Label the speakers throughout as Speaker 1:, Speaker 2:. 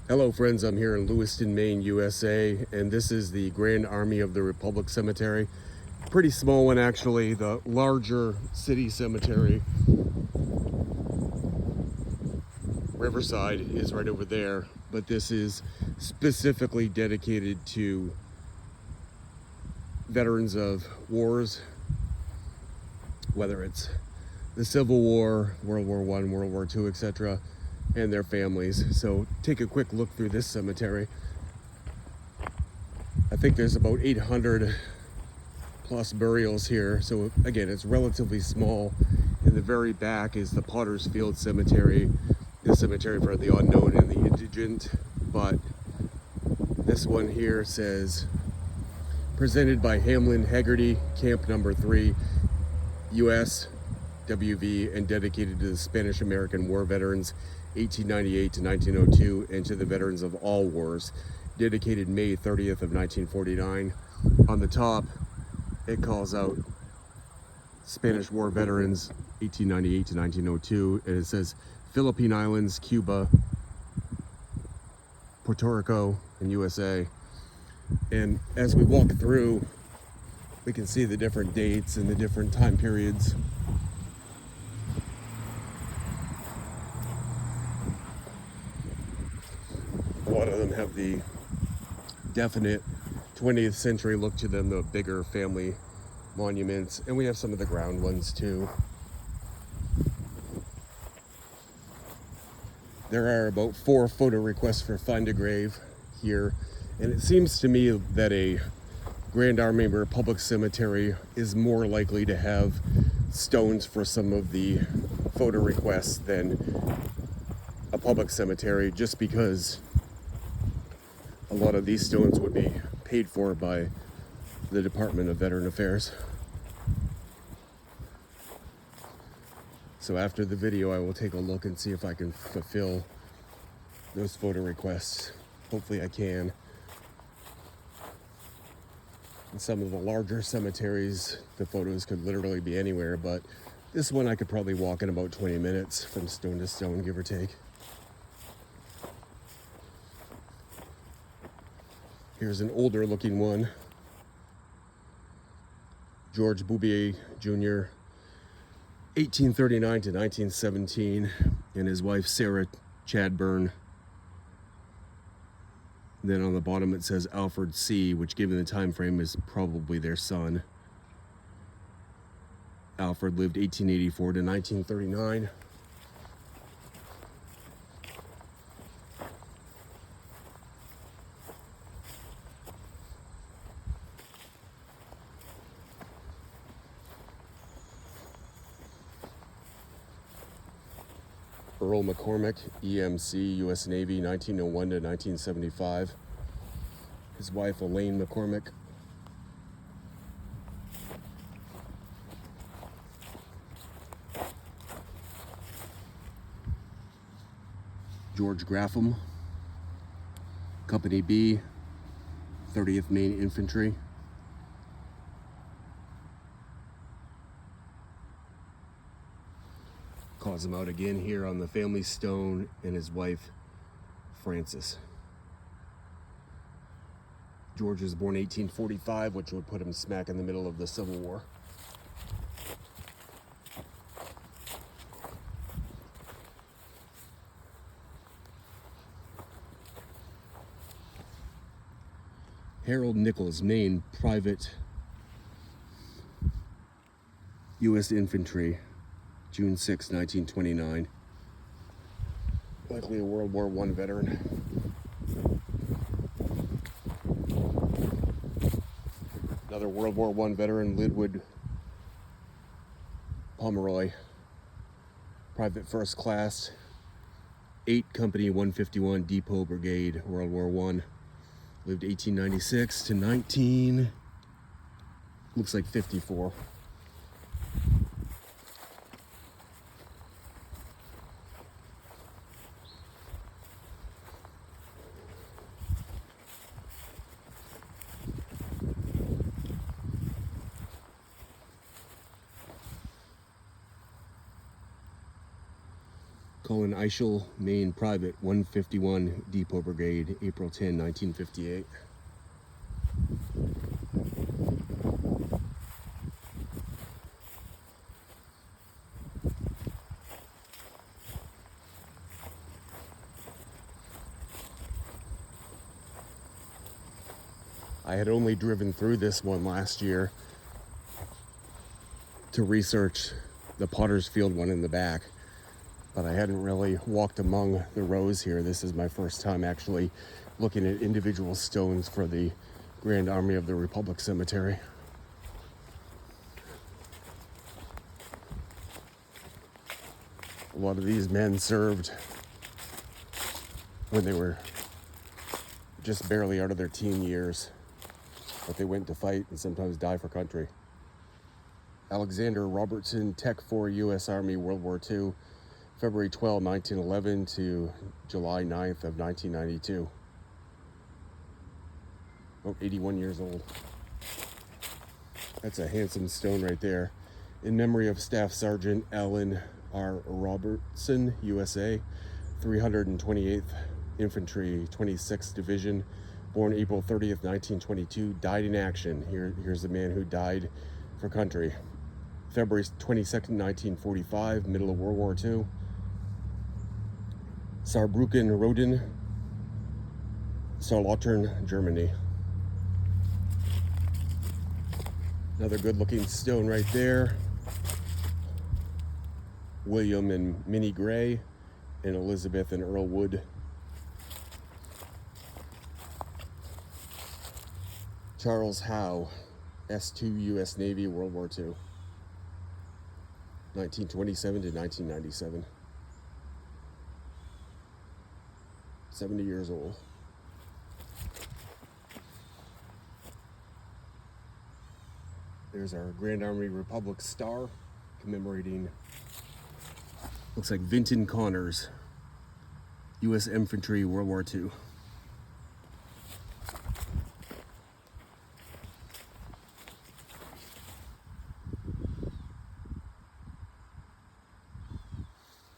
Speaker 1: Hello friends, I'm here in Lewiston, Maine, USA, and this is the Grand Army of the Republic Cemetery. Pretty small one actually. The larger city cemetery, Riverside, is right over there, but this is specifically dedicated to veterans of wars, whether it's the Civil War, World War I, World War II, etc., and their families. So take a quick look through this cemetery. I think there's about 800 plus burials here. So again, it's relatively small. In the very back is the Potter's Field Cemetery, the cemetery for the unknown and the indigent. But this one here says, presented by Hamlin Haggerty, Camp Number 3, US, WV, and dedicated to the Spanish-American War veterans 1898 to 1902, and to the veterans of all wars, dedicated May 30th of 1949. On the top, it calls out Spanish War veterans 1898 to 1902, and it says Philippine Islands, Cuba, Puerto Rico, and USA. And as we walk through, we can see the different dates and the different time periods. A lot of them have the definite 20th century look to them, the bigger family monuments, and we have some of the ground ones too. There are about 4 photo requests for Find a Grave here, and it seems to me that a Grand Army Republic Cemetery is more likely to have stones for some of the photo requests than a public cemetery, just because a lot of these stones would be paid for by the Department of Veteran Affairs. So after the video, I will take a look and see if I can fulfill those photo requests. Hopefully I can. In some of the larger cemeteries, the photos could literally be anywhere, but this one I could probably walk in about 20 minutes from stone to stone, give or take. Here's an older looking one. George Bouvier Jr., 1839 to 1917, and his wife Sarah Chadburn. Then on the bottom it says Alfred C., which given the time frame is probably their son. Alfred lived 1884 to 1939. Earl McCormick, EMC, U.S. Navy, 1901 to 1975. His wife, Elaine McCormick. George Graffam, Company B, 30th Maine Infantry. Calls him out again here on the family stone, and his wife, Frances. George was born 1845, which would put him smack in the middle of the Civil War. Harold Nichols, Maine, Private, U.S. Infantry, June 6, 1929. Likely a World War I veteran. Another World War I veteran, Linwood Pomeroy, Private First Class, 8 Company 151 Depot Brigade, World War I. Lived 1896 to 19, looks like 54. Colin Eichel, Maine, Private, 151 Depot Brigade, April 10, 1958. I had only driven through this one last year to research the Potter's Field one in the back, but I hadn't really walked among the rows here. This is my first time actually looking at individual stones for the Grand Army of the Republic Cemetery. A lot of these men served when they were just barely out of their teen years, but they went to fight and sometimes die for country. Alexander Robertson, Tech 4, U.S. Army, World War II, February 12, 1911 to July 9th of 1992. About 81 years old. That's a handsome stone right there. In memory of Staff Sergeant Alan R. Robertson, USA, 328th Infantry, 26th Division, born April 30th, 1922, died in action. Here's the man who died for country. February 22nd, 1945, middle of World War II. Saarbrücken, Roden, Saarlautern, Germany. Another good-looking stone right there. William and Minnie Gray, and Elizabeth and Earl Wood. Charles Howe, S2 U.S. Navy, World War II, 1927 to 1997. 70 years old. There's our Grand Army Republic Star commemorating, looks like Vinton Connors, U.S. Infantry, World War II.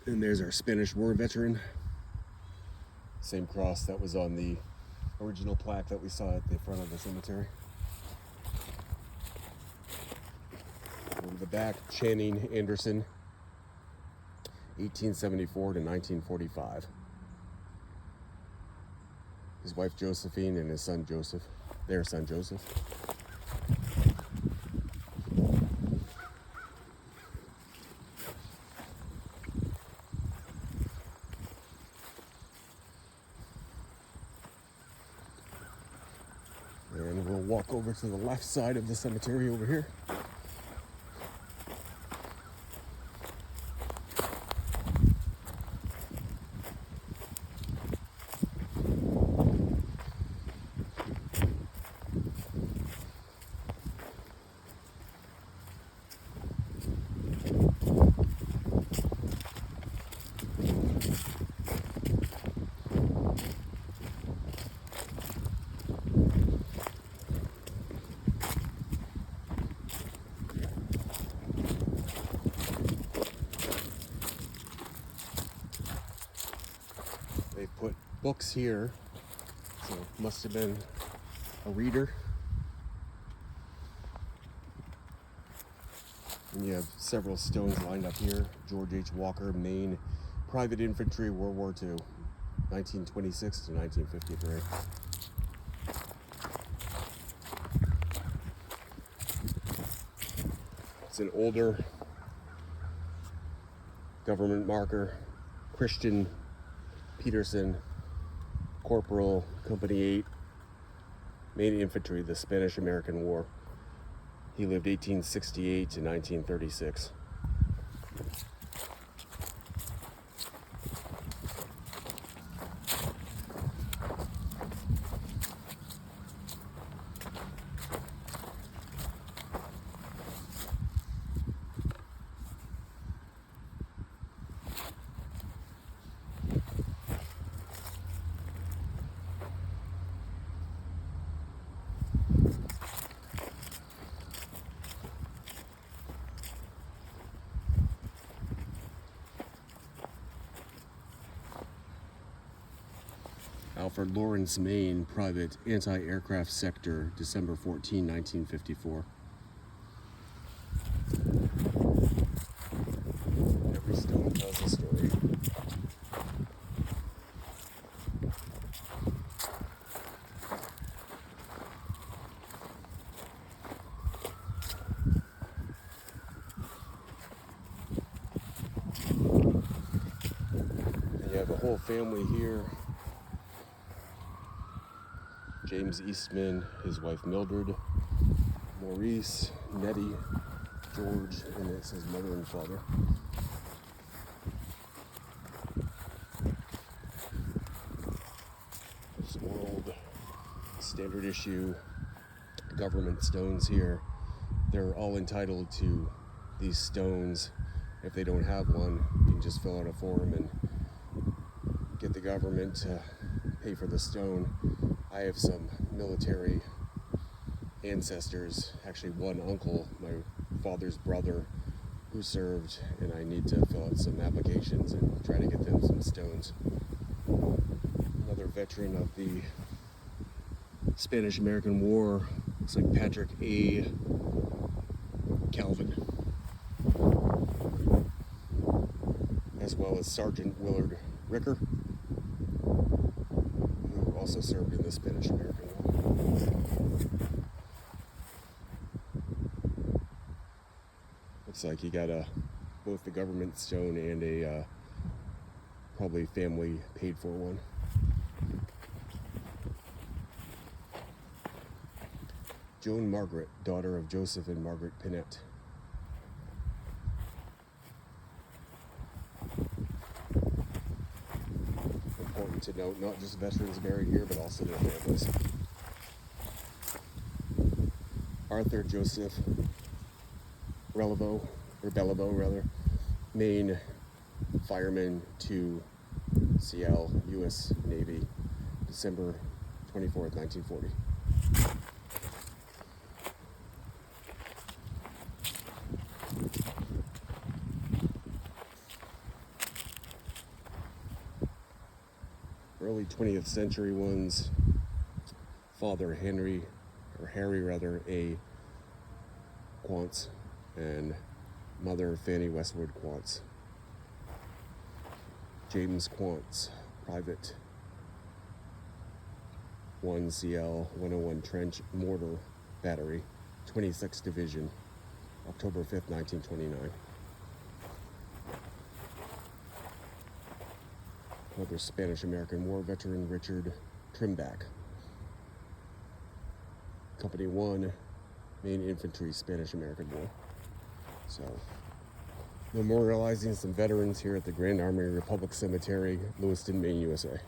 Speaker 1: And there's our Spanish War veteran. Same cross that was on the original plaque that we saw at the front of the cemetery. In the back, Channing Anderson, 1874 to 1945. His wife Josephine and his son Joseph, their son Joseph. And we'll walk over to the left side of the cemetery over here. They put books here, so it must have been a reader. And you have several stones lined up here. George H. Walker, Maine, Private Infantry, World War II, 1926 to 1953. It's an older government marker. Christian Peterson, Corporal, Company 8, Maine Infantry, the Spanish-American War. He lived 1868 to 1936. Alfred Lawrence, Maine, private anti-aircraft sector, December 14, 1954. Every stone tells a story. And you have a whole family here. James Eastman, his wife Mildred, Maurice, Nettie, George, and it's his mother and father. Some old standard issue government stones here. They're all entitled to these stones. If they don't have one, you can just fill out a form and get the government to pay for the stone. I have some military ancestors, actually one uncle, my father's brother, who served, and I need to fill out some applications and try to get them some stones. Another veteran of the Spanish-American War, looks like Patrick A. Calvin, as well as Sergeant Willard Ricker, who also served in the Spanish-American War. Looks like he got both the government stone and a probably family paid for one. Joan Margaret, daughter of Joseph and Margaret Pinette. Important to note, not just veterans buried here, but also their families. Arthur Joseph Beliveau, Maine fireman to Seattle, U.S. Navy, December 24th, 1940. Early 20th century ones, Father Harry A. Quantz and Mother Fanny Westwood Quantz. James Quantz, Private 1CL 101 Trench Mortar Battery, 26th Division, October 5th, 1929. Another Spanish-American War veteran, Richard Trimback. Company 1, Maine Infantry, Spanish-American War. So, memorializing some veterans here at the Grand Army Republic Cemetery, Lewiston, Maine, USA.